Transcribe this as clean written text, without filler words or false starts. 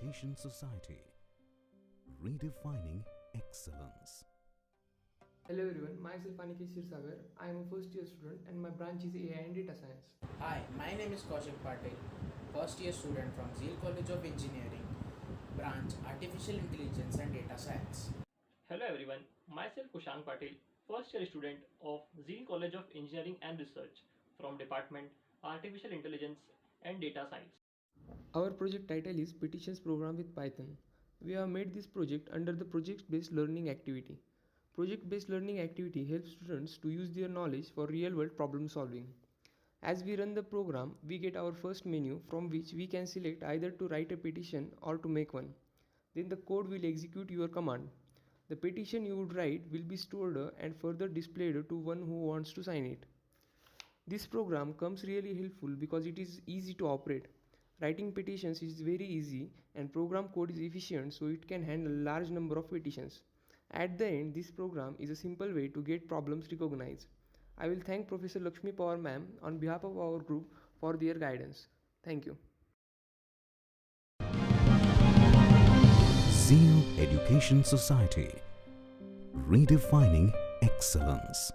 Education Society, redefining excellence. Hello everyone, myself Aniket Sagar. I am a first year student and my branch is AI and Data Science. Hi, my name is Kaushik Patel, first year student from Zeal College of Engineering, branch Artificial Intelligence and Data Science. Hello everyone, myself Kushan Patil, first year student of Zeal College of Engineering and Research from Department Artificial Intelligence and Data Science. Our project title is Petitions program with Python. We have made this project under the project-based learning activity. Project-based learning activity helps students to use their knowledge for real-world problem solving. As we run the program, we get our first menu from which we can select either to write a petition or to make one. Then the code will execute your command. The petition you would write will be stored and further displayed to one who wants to sign it. This program comes really helpful because it is easy to operate. Writing petitions is very easy and program code is efficient, so it can handle a large number of petitions. At the end, this program is a simple way to get problems recognized. I will thank Professor Lakshmi Pawar ma'am on behalf of our group for their guidance. Thank you. Zeal Education Society, redefining excellence.